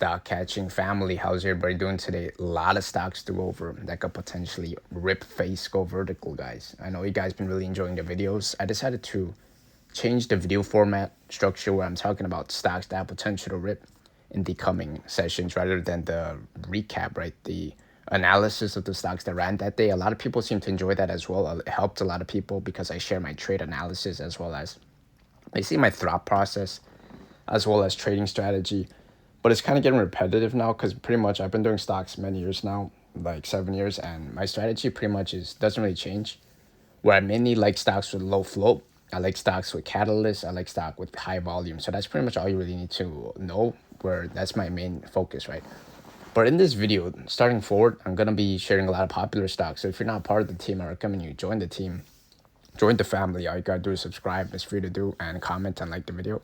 stock catching family, how's everybody doing today? A lot of stocks to go over that could potentially rip face, go vertical, guys. I know you guys been really enjoying the videos. I decided to change the video format structure where I'm talking about stocks that have potential to rip in the coming sessions rather than the recap, right? The analysis of the stocks that ran that day. A lot of people seem to enjoy that as well. It helped a lot of people because I share my trade analysis as well as they see my thought process as well as trading strategy. But it's kind of getting repetitive now because pretty much I've been doing stocks many years now, like 7 years, and my strategy pretty much doesn't really change. Where I mainly like stocks with low float, I like stocks with catalysts, I like stock with high volume. So that's pretty much all you really need to know, where that's my main focus, right? But in this video, starting forward, I'm going to be sharing a lot of popular stocks. So if you're not part of the team, I recommend you join the team, join the family. All you got to do is subscribe. It's free to do, and comment and like the video.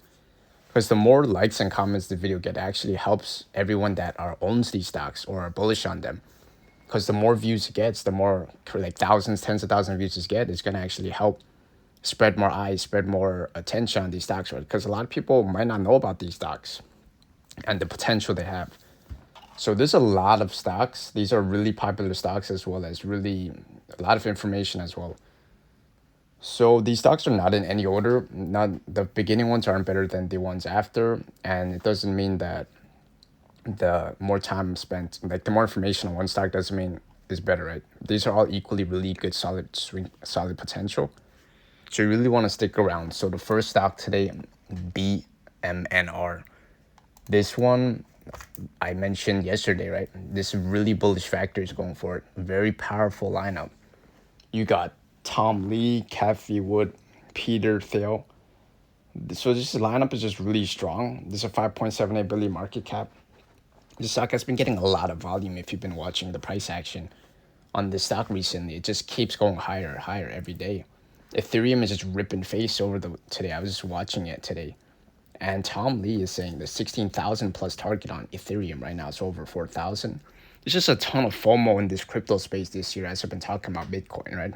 Because the more likes and comments the video get actually helps everyone that owns these stocks or are bullish on them. Because the more views it gets, the more like thousands, tens of thousands of views it gets, it's going to actually help spread more eyes, spread more attention on these stocks. Right? Because a lot of people might not know about these stocks and the potential they have. So there's a lot of stocks. These are really popular stocks as well as really a lot of information as well. So these stocks are not in any order. Not the beginning ones aren't better than the ones after, and it doesn't mean that the more time spent, like the more information on one stock doesn't mean is better, right? These are all equally really good, solid potential. So you really want to stick around. So the first stock today, Bmnr. This one I mentioned yesterday, right? This really bullish factor is going for it. Very powerful lineup. You got Tom Lee, Kathy Wood, Peter Thiel. So this lineup is just really strong. This is a 5.78 billion market cap. This stock has been getting a lot of volume if you've been watching the price action on this stock recently. It just keeps going higher and higher every day. Ethereum is just ripping face over today. I was just watching it today. And Tom Lee is saying the 16,000 plus target on Ethereum right now. It's over 4,000. There's just a ton of FOMO in this crypto space this year as I've been talking about Bitcoin, right?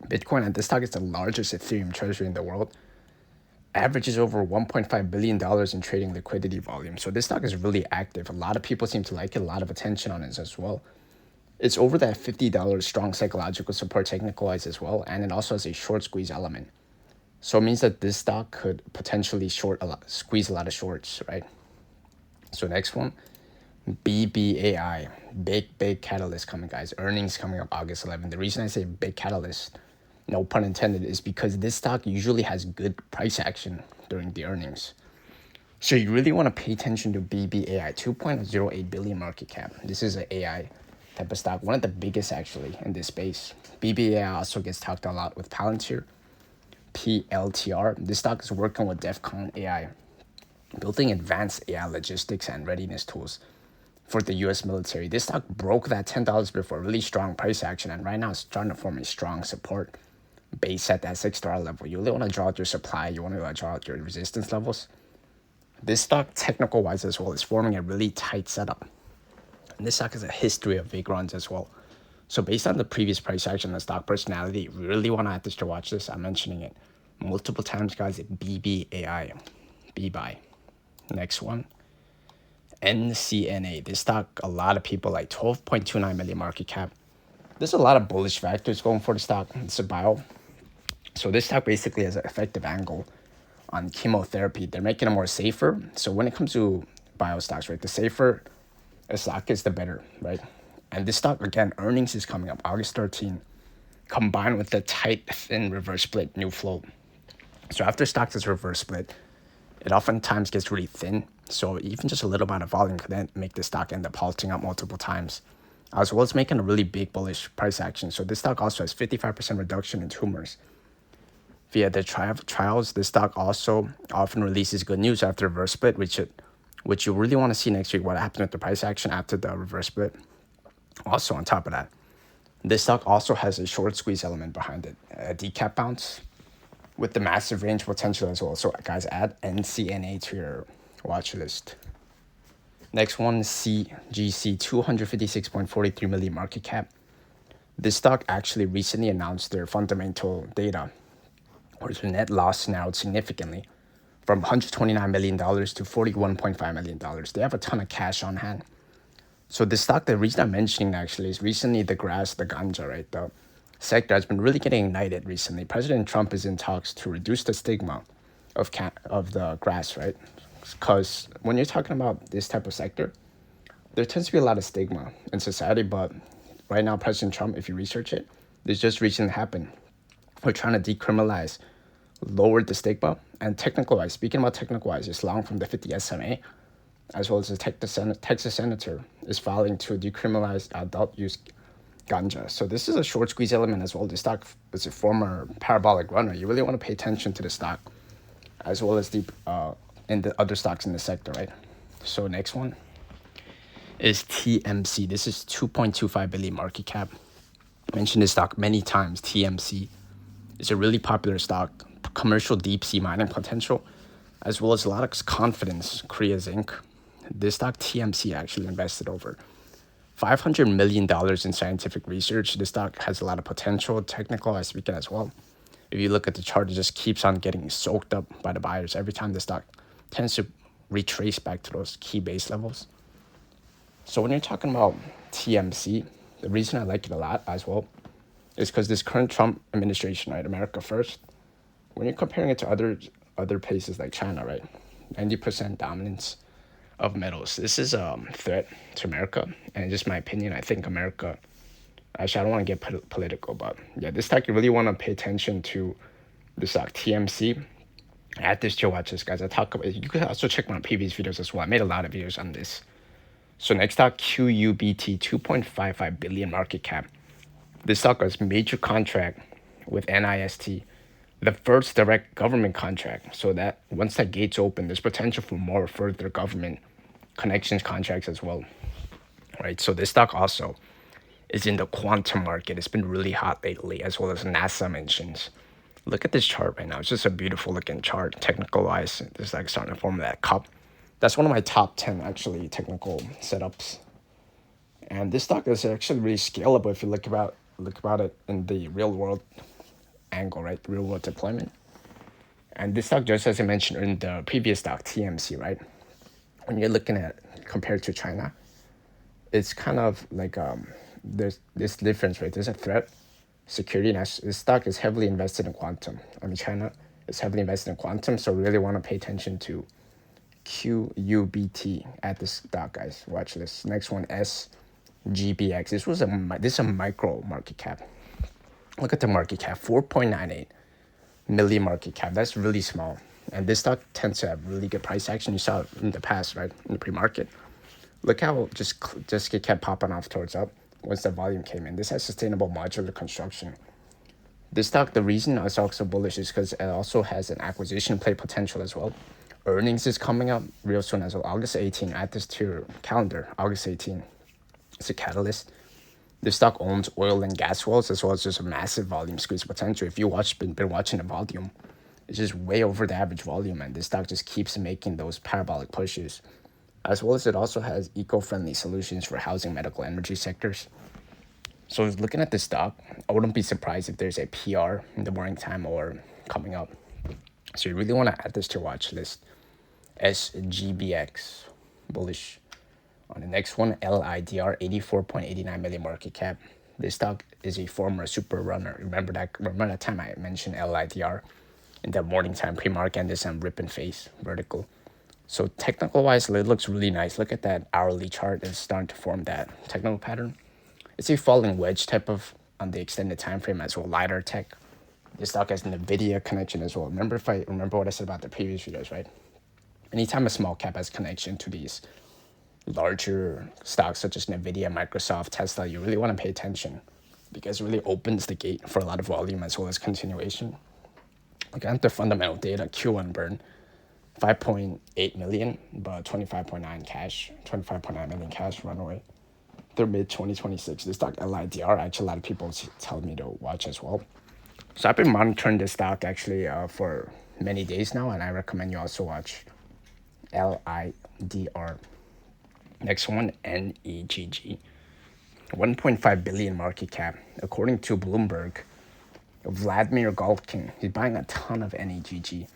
Bitcoin at this stock is the largest Ethereum treasury in the world. Averages over $1.5 billion in trading liquidity volume. So this stock is really active. A lot of people seem to like it. A lot of attention on it as well. It's over that $50 strong psychological support technical-wise as well. And it also has a short squeeze element. So it means that this stock could potentially squeeze a lot of shorts, right? So next one, BBAI. Big catalyst coming, guys. Earnings coming up August 11th. The reason I say big catalyst, no pun intended, is because this stock usually has good price action during the earnings. So you really want to pay attention to BBAI, 2.08 billion market cap. This is an AI type of stock, one of the biggest actually in this space. BBAI also gets talked a lot with Palantir, PLTR. This stock is working with DEFCON AI, building advanced AI logistics and readiness tools for the U.S. military. This stock broke that $10 before, really strong price action, and right now it's starting to form a strong support base at that $6 level. You really want to draw out your supply. You want to draw out your resistance levels. This stock, technical wise as well, is forming a really tight setup. And this stock has a history of big runs as well. So based on the previous price action and the stock personality, you really want to have to watch this. I'm mentioning it multiple times, guys. BBAI, Bbai. Next one, Ncna. This stock, a lot of people like 12.29 million market cap. There's a lot of bullish factors going for the stock. It's a bio. So this stock basically has an effective angle on chemotherapy. They're making it more safer. So when it comes to bio stocks, right, the safer a stock is, the better, right? And this stock, again, earnings is coming up August 13, combined with the tight, thin reverse split new float. So after stocks is reverse split, it oftentimes gets really thin. So even just a little amount of volume could then make the stock end up halting up multiple times, as well as making a really big bullish price action. So this stock also has 55% reduction in tumors. Via the trials, this stock also often releases good news after reverse split, which you really want to see next week, what happens with the price action after the reverse split. Also on top of that, this stock also has a short squeeze element behind it, a decap bounce with the massive range potential as well. So guys, add Ncna to your watch list. Next one, CGC, 256.43 million market cap. This stock actually recently announced their fundamental data, where their net loss narrowed significantly from $129 million to $41.5 million. They have a ton of cash on hand. So the stock, the reason I'm mentioning actually is recently the grass, the ganja, right? The sector has been really getting ignited recently. President Trump is in talks to reduce the stigma of the grass, right? Because when you're talking about this type of sector, there tends to be a lot of stigma in society. But right now, President Trump, if you research it, this just recently happened. We're trying to decriminalize, lower the stigma. And technical-wise, speaking about technical-wise, it's long from the 50 SMA, as well as the Texas senator is filing to decriminalize adult use ganja. So this is a short squeeze element as well. The stock is a former parabolic runner. You really want to pay attention to the stock, as well as the other stocks in the sector, right? So next one is TMC. This is 2.25 billion market cap. I mentioned this stock many times. TMC is a really popular stock, commercial deep sea mining potential, as well as a lot of confidence, Korea Zinc. This stock, TMC, actually invested over $500 million in scientific research. This stock has a lot of potential, technical, I speak it as well. If you look at the chart, it just keeps on getting soaked up by the buyers. Every time the stock tends to retrace back to those key base levels. So when you're talking about TMC, the reason I like it a lot as well is because this current Trump administration, right, America first, when you're comparing it to other places like China, right, 90% dominance of metals. This is a threat to America, and just my opinion, I think America, actually I don't want to get political, but yeah, this stock you really want to pay attention to the stock TMC. Add this to your watch list, guys. I talk about it. You can also check my previous videos as well. I made a lot of videos on this. So next stock, QUBT, 2.55 billion market cap. This stock has major contract with NIST, the first direct government contract. So that once that gate's open, there's potential for more further government connections contracts as well, right? So this stock also is in the quantum market. It's been really hot lately, as well as NASA mentions. Look at this chart right now. It's just a beautiful looking chart, technical wise. It's like starting to form that cup. That's one of my top 10 actually technical setups. And this stock is actually really scalable if you look about it in the real world angle, right? Real world deployment. And this stock, just as I mentioned in the previous stock, TMC, right? When you're looking at compared to China, it's kind of like there's this difference, right? There's a threat, security, and this stock is heavily invested in quantum. I mean, China is heavily invested in quantum, so really want to pay attention to QUBT at this stock, guys. Watch this. Next one, SGBX. This is a micro market cap. Look at the market cap, 4.98 million market cap. That's really small. And this stock tends to have really good price action. You saw it in the past, right? In the pre-market. Look how just it kept popping off towards up once the volume came in. This has sustainable modular construction. This stock, the reason I was also bullish is because it also has an acquisition play potential as well. Earnings is coming up real soon as well. August 18, add this to your calendar. August 18, it's a catalyst. This stock owns oil and gas wells, as well as just a massive volume squeeze potential. If you been watching the volume, it's just way over the average volume, and this stock just keeps making those parabolic pushes. As well as it also has eco-friendly solutions for housing, medical, energy sectors. So looking at this stock, I wouldn't be surprised if there's a PR in the morning time or coming up. So you really want to add this to your watch list. SGBX, bullish. On the next one, LIDR, 84.89 million market cap. This stock is a former super runner. Remember that time I mentioned LIDR in the morning time pre-market, and this rip and face vertical. So technical wise, it looks really nice. Look at that hourly chart. It's starting to form that technical pattern. It's a falling wedge type of on the extended time frame as well. Lidr tech. This stock has an Nvidia connection as well. Remember what I said about the previous videos, right? Anytime a small cap has connection to these larger stocks such as Nvidia, Microsoft, Tesla, you really want to pay attention because it really opens the gate for a lot of volume as well as continuation. Look at the fundamental data, Q1 burn, 5.8 million, but 25.9 cash, 25.9 million cash runway through mid-2026. This stock, LIDR, actually a lot of people tell me to watch as well. So I've been monitoring this stock actually for many days now, and I recommend you also watch LIDR. Next one, NEGG. 1.5 billion market cap. According to Bloomberg, Vladimir Golkin, he's buying a ton of NEGG.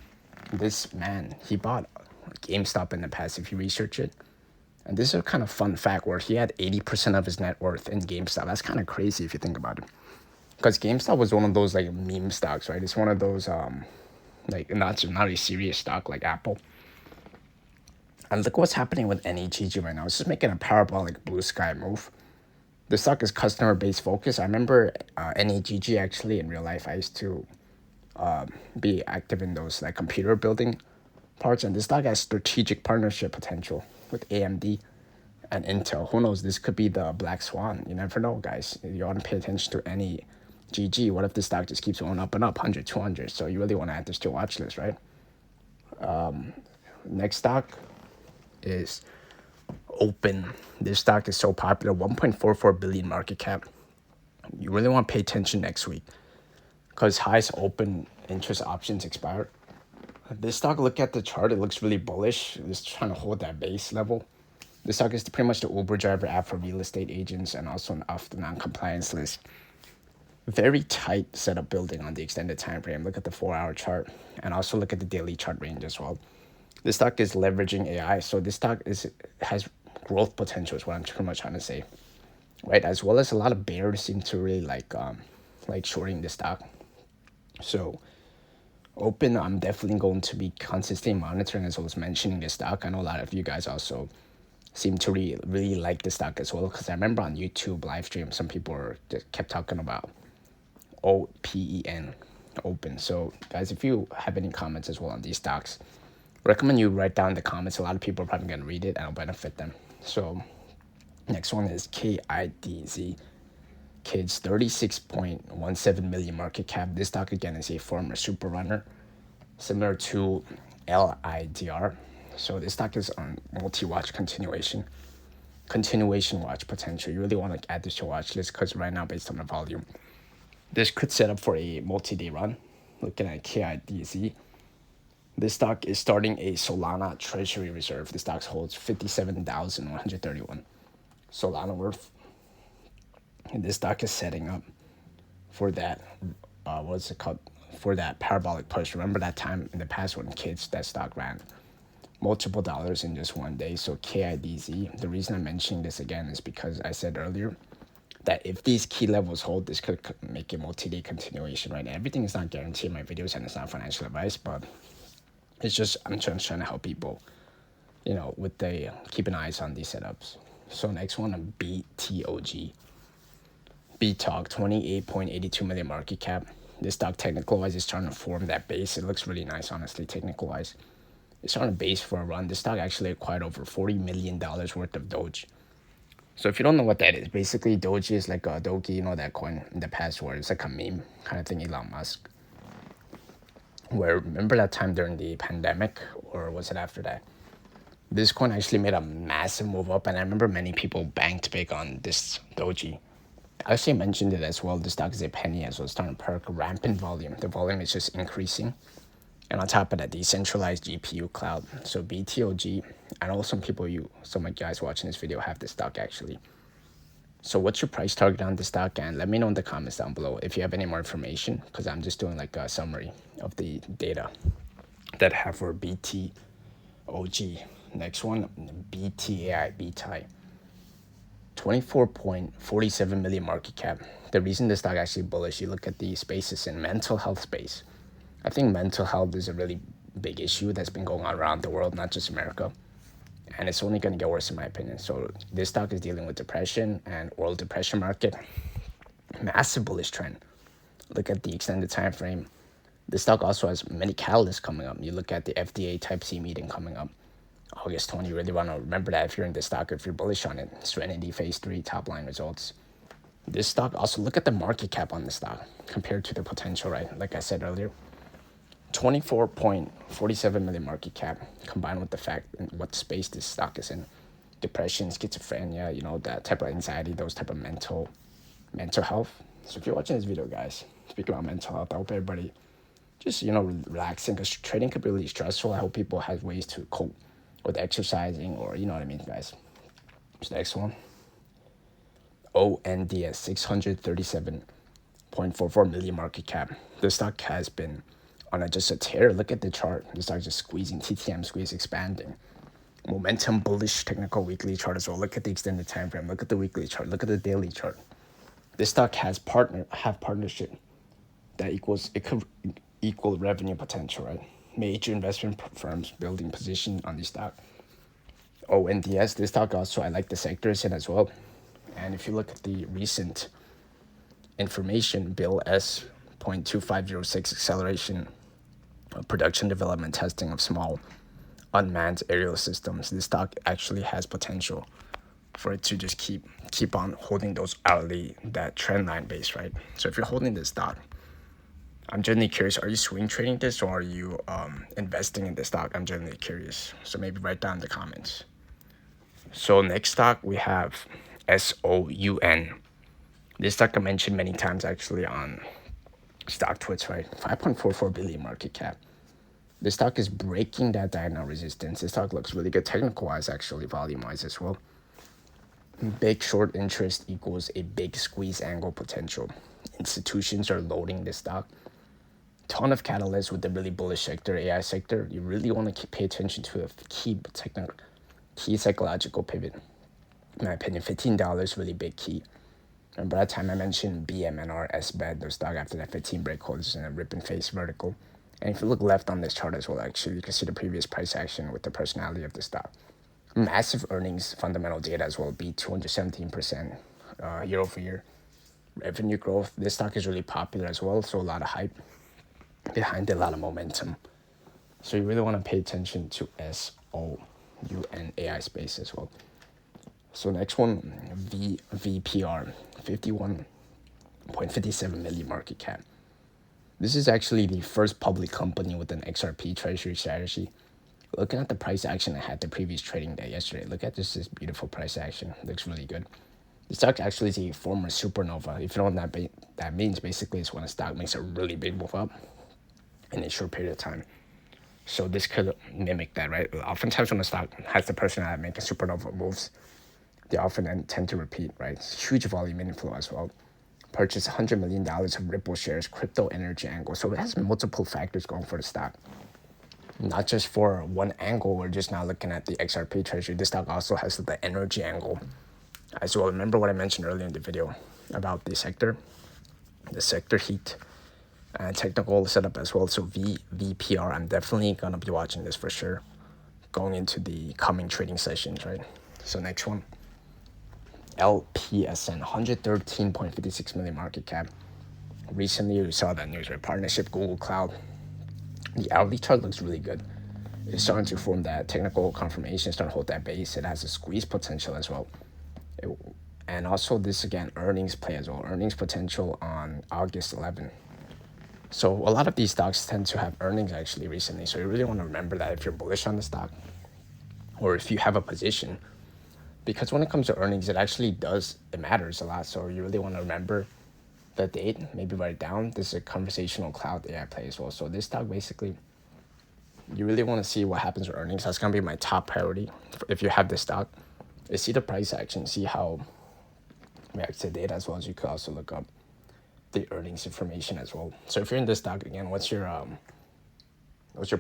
this man, he bought GameStop in the past, if you research it. And this is a kind of fun fact where he had 80% of his net worth in GameStop. That's kind of crazy if you think about it. Because GameStop was one of those like meme stocks, right? It's one of those like not a serious stock like Apple. And look what's happening with NEGG right now. It's just making a parabolic blue sky move. The stock is customer base focused. I remember NEGG actually in real life. I used to be active in those like computer building parts, and this stock has strategic partnership potential with AMD and Intel. Who knows? This could be the black swan. You never know, guys. You want to pay attention to NEGG. What if this stock just keeps going up and up, 100, 200? So you really want to add this to your watch list, right? Next stock is Open. This stock is so popular, 1.44 billion market cap. You really want to pay attention next week because highest open interest options expired. This stock, look at the chart, it looks really bullish. It's trying to hold that base level. This stock is pretty much the Uber driver app for real estate agents and also off the non-compliance list. Very tight setup building on the extended time frame. Look at the 4-hour chart and also look at the daily chart range as well. This stock is leveraging AI, so this stock has growth potential is what I'm pretty much trying to say, right? As well as a lot of bears seem to really like shorting this stock. So Open, I'm definitely going to be consistently monitoring as well as mentioning this stock. I know a lot of you guys also seem to really like this stock as well, because I remember on YouTube live stream some people just kept talking about OPEN, Open. So guys, if you have any comments as well on these stocks, recommend you write down in the comments. A lot of people are probably going to read it and it'll benefit them. So next one is KIDZ. KIDZ, 36.17 million market cap. This stock again is a former super runner, similar to LIDR. So this stock is on multi-watch continuation watch potential. You really want to add this to your watch list because right now, based on the volume, this could set up for a multi-day run. Looking at KIDZ, this stock is starting a Solana treasury reserve. The stock holds 57,131 Solana worth. And this stock is setting up for that, what's it called? For that parabolic push. Remember that time in the past when KIDZ, that stock ran multiple dollars in just one day. So KIDZ, the reason I'm mentioning this again is because I said earlier that if these key levels hold, this could make a multi-day continuation, right? Everything is not guaranteed in my videos and it's not financial advice, but it's just, I'm trying to help people, you know, with the keeping eyes on these setups. So next one, Btog. Btog, 28.82 million market cap. This stock technical wise is trying to form that base. It looks really nice, honestly, technical wise. It's on a base for a run. This stock actually acquired over $40 million worth of Doge. So if you don't know what that is, basically Doge is like a Doge, you know, that coin in the past where it's like a meme kind of thing, Elon Musk. Where, remember that time during the pandemic, or was it after that? This coin actually made a massive move up, and I remember many people banked big on this Doge. I actually mentioned it as well. The stock is a penny as well. It's starting to perk rampant volume. The volume is just increasing. And on top of that, decentralized GPU cloud. So Btog, I know some of you guys watching this video have this stock actually. So what's your price target on this stock? And let me know in the comments down below if you have any more information, because I'm just doing like a summary of the data that I have for Btog. Next one, Btai. 24.47 million market cap. The reason this stock actually bullish, you look at the spaces in mental health space. I think mental health is a really big issue that's been going on around the world, not just America. And it's only going to get worse in my opinion. So this stock is dealing with depression and world depression market. Massive bullish trend. Look at the extended time frame. This stock also has many catalysts coming up. You look at the FDA Type C meeting coming up. August 20, you really want to remember that if you're in this stock, if you're bullish on it. Serenity Phase 3 top line results. This stock, also look at the market cap on this stock compared to the potential, right? Like I said earlier, 24.47 million market cap, combined with the fact in what space this stock is in. Depression, schizophrenia, you know, that type of anxiety, those type of mental health. So if you're watching this video, guys, speaking about mental health, I hope everybody just, you know, relaxing, because trading could be really stressful. I hope people have ways to cope with exercising, or you know what I mean, guys. So next one, ONDS, 637.44 million market cap. This stock has been on just a tear. Look at the chart. The stock just squeezing, TTM squeeze expanding. Momentum bullish technical weekly chart as well. Look at the extended time frame. Look at the weekly chart. Look at the daily chart. This stock has partnership that it could equal revenue potential, right? Major investment firms building position on the stock. ONDS, this stock also, I like the sectors in as well. And if you look at the recent information, Bill S.2506 acceleration of production development testing of small unmanned aerial systems, this stock actually has potential for it to just keep on holding those hourly, that trend line base, right? So if you're holding this stock, I'm generally curious, are you swing trading this or are you investing in this stock? I'm generally curious. So maybe write down in the comments. So next stock we have SOUN. This stock I mentioned many times actually on Stock Twits, right? 5.44 billion market cap. This stock is breaking that diagonal resistance. This stock looks really good technical wise, actually volume wise as well. Big short interest equals a big squeeze angle potential. Institutions are loading this stock. Ton of catalysts with the really bullish sector, AI sector. You really want to pay attention to a key psychological pivot. In my opinion, $15 really big key. Remember that time I mentioned Bmnr Sgbx, the stock after that 15 breakouts and a rip and face vertical. And if you look left on this chart as well, actually, you can see the previous price action with the personality of the stock. Massive earnings, fundamental data as well, beat 217% year over year. Revenue growth, this stock is really popular as well, so a lot of hype behind it, a lot of momentum. So you really want to pay attention to SOUN AI space as well. So next one, VVPR, 51.57 million market cap. This is actually the first public company with an XRP Treasury strategy. Looking at the price action I had the previous trading day yesterday, look at this beautiful price action. Looks really good. The stock actually is a former supernova. If you know what that means, basically it's when a stock makes a really big move up in a short period of time. So this could mimic that, right? Oftentimes when a stock has the personality making supernova moves, they often tend to repeat, right? It's huge volume inflow as well. Purchased $100 million of Ripple shares, crypto energy angle. So it has multiple factors going for the stock. Not just for one angle, we're just now looking at the XRP treasury. This stock also has the energy angle as well. Remember what I mentioned earlier in the video about the sector heat and technical setup as well. So VVPR, I'm definitely going to be watching this for sure going into the coming trading sessions, right? So next one, LPSN, 113.56 million market cap. Recently we saw that news, right? Partnership Google Cloud. The hourly chart looks really good. It's starting to form that technical confirmation, starting to hold that base. It has a squeeze potential as well. And also this, again, earnings play as well. Earnings potential on August 11. So a lot of these stocks tend to have earnings actually recently. So you really want to remember that if you're bullish on the stock or if you have a position. Because when it comes to earnings, it matters a lot. So you really want to remember the date, maybe write it down. This is a conversational cloud AI play as well. So this stock, basically, you really want to see what happens with earnings. That's going to be my top priority if you have this stock. Is see the price action, see how it reacts to data, as well as you could also look up the earnings information as well. So if you're in this stock, again, what's your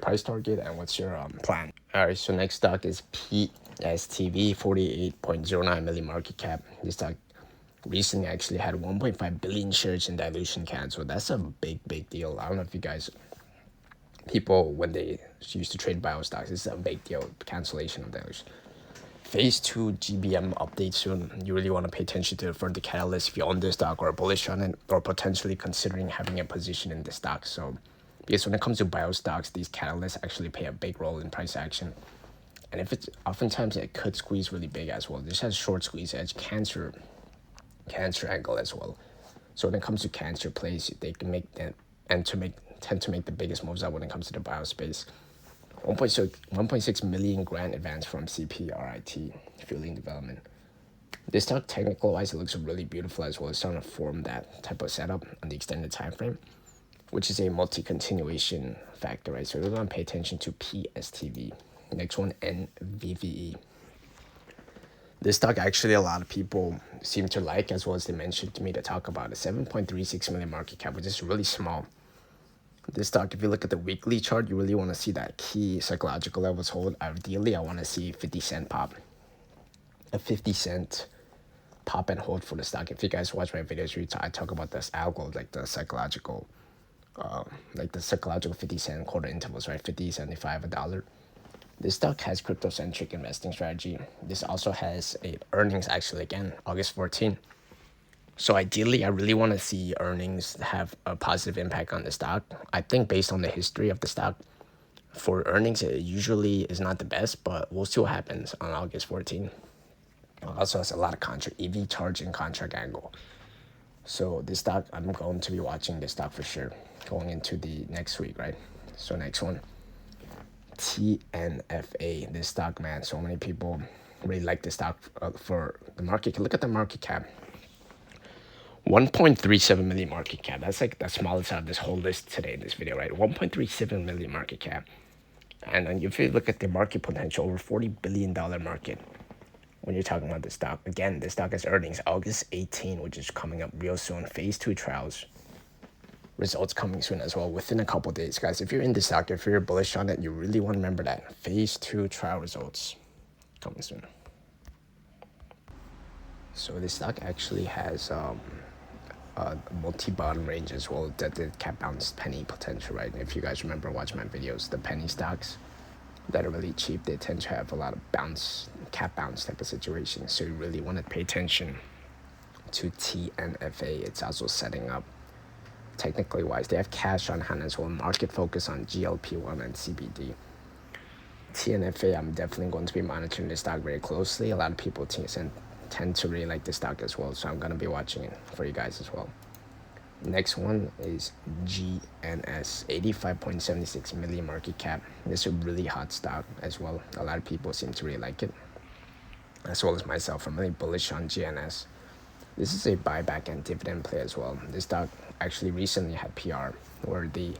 price target and what's your plan? All right, so next stock is Pstv, 48.09 million market cap. This stock recently actually had 1.5 billion shares in dilution canceled. That's a big deal. I don't know if you guys, people, when they used to trade bio stocks, it's a big deal, cancellation of dilution. Phase 2 GBM update soon. You really want to pay attention to the further catalyst if you own this stock or are bullish on it or potentially considering having a position in the stock. So because when it comes to bio stocks, these catalysts actually play a big role in price action. And if it's oftentimes it could squeeze really big as well. This has short squeeze edge, cancer angle as well. So when it comes to cancer plays, they can tend to make the biggest moves out when it comes to the bio space. 1.6 million grant advance from CPRIT, fueling development. This stock, technical wise, it looks really beautiful as well. It's starting to form that type of setup on the extended time frame, which is a multi-continuation factor, right? So we're going to pay attention to PSTV. Next one, NVVE. This stock, actually, a lot of people seem to like, as well as they mentioned to me to talk about it. 7.36 million market cap, which is really small. This stock, if you look at the weekly chart, you really want to see that key psychological levels hold. Ideally, I want to see 50-cent pop. A 50-cent pop and hold for the stock. If you guys watch my videos, I talk about this algo, like the psychological 50-cent quarter intervals, right? 50, 75, $1. This stock has crypto-centric investing strategy. This also has a earnings actually again, August 14. So ideally, I really want to see earnings have a positive impact on the stock. I think based on the history of the stock, for earnings, it usually is not the best, but we'll see what happens on August 14. Also has a lot of EV charging contract angle. So this stock, I'm going to be watching this stock for sure going into the next week, right? So next one, Tnfa. This stock, man, so many people really like this stock for the market. Look at the market cap. 1.37 million market cap. That's like the smallest out of this whole list today in this video, right? 1.37 million market cap. And then if you look at the market potential, over $40 billion market. When you're talking about this stock, again, this stock has earnings August 18, which is coming up real soon. Phase 2 trials results coming soon as well, within a couple days, guys. If you're in this stock, if you're bullish on it, you really want to remember that phase 2 trial results coming soon. So this stock actually has multi-bottom range as well, that the cap bounce penny potential, right? If you guys remember, watch my videos, the penny stocks that are really cheap, they tend to have a lot of cap bounce type of situation. So you really want to pay attention to Tnfa. It's also setting up, technically wise, they have cash on hand as well, market focus on GLP-1 and CBD. Tnfa, I'm definitely going to be monitoring this stock very closely. A lot of people tend to really like this stock as well, so I'm going to be watching it for you guys as well. Next one is GNS, 85.76 million market cap. This is a really hot stock as well. A lot of people seem to really like it, as well as myself. I'm really bullish on GNS. This is a buyback and dividend play as well. This stock actually recently had PR, or the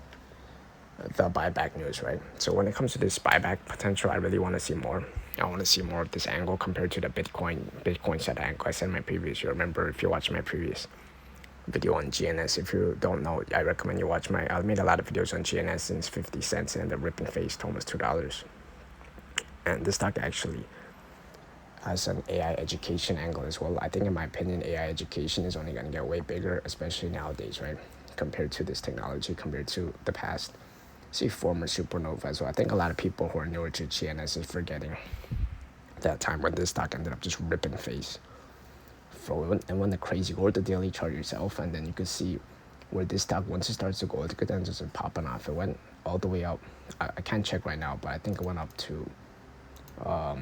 buyback news, right? So when it comes to this buyback potential, I really want to see more. I want to see more of this angle compared to the Bitcoin set angle I said in my previous. You remember, if you watch my previous video on GNS, if you don't know, I recommend you watch I made a lot of videos on GNS since 50 cents and the ripping face to almost $2. And this stock actually has an AI education angle as well. I think, in my opinion, AI education is only going to get way bigger, especially nowadays, right? Compared to this technology, compared to the past. See, former supernova as well. I think a lot of people who are newer to GNS is forgetting that time when this stock ended up just ripping face. And when the crazy, or the daily chart yourself, and then you can see where this stock, once it starts to go, it could then just popping off. It went all the way up. I can't check right now, but I think it went up to a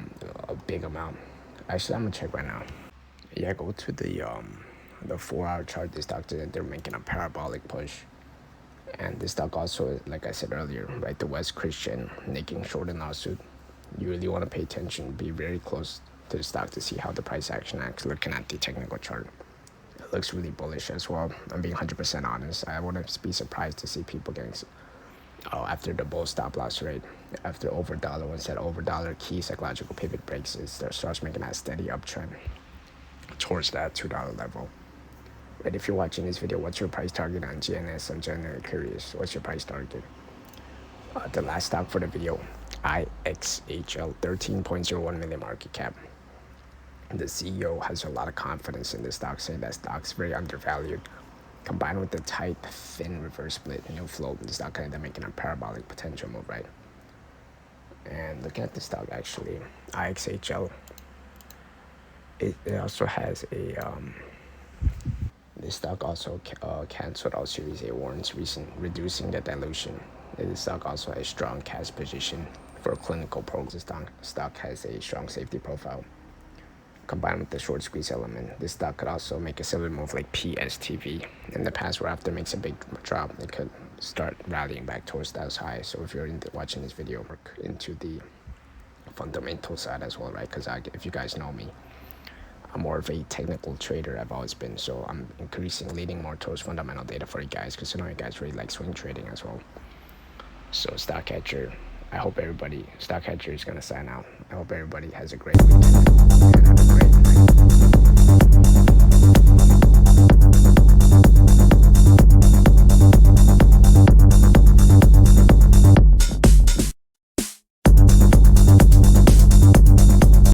big amount. Actually, I'm gonna check right now. Yeah, go to the 4-hour chart. This stock, they're making a parabolic push. And this stock also, like I said earlier, right, the West Christian making short and lawsuit. You really want to pay attention, be very close to the stock to see how the price action acts. Looking at the technical chart, it looks really bullish as well. I'm being 100% honest. I wouldn't be surprised to see people getting after the bull stop loss rate, after over dollar, once that over dollar key psychological pivot breaks, it starts making that steady uptrend towards that $2 level. Right, if you're watching this video, what's your price target on GNS? I'm genuinely curious. What's your price target? The last stock for the video, Ixhl, 13.01 million market cap. The CEO has a lot of confidence in this stock, saying that stock's very undervalued. Combined with the tight, thin reverse split, float, the stock kind of making a parabolic potential move, right? And looking at the stock, actually, Ixhl, it also has a this stock also canceled all Series A warrants, reducing the dilution. This stock also has a strong cash position for clinical programs. This stock has a strong safety profile. Combined with the short squeeze element, this stock could also make a similar move like Pstv in the past, where after it makes a big drop, it could start rallying back towards that high. So if you're watching this video, work into the fundamental side as well, right? Because if you guys know me, I'm more of a technical trader. I've always been, so I'm leaning more towards fundamental data for you guys, because I know you guys really like swing trading as well. So Stockcatcher, I hope Stockcatcher is going to sign out. I hope everybody has a great weekend and have a great night.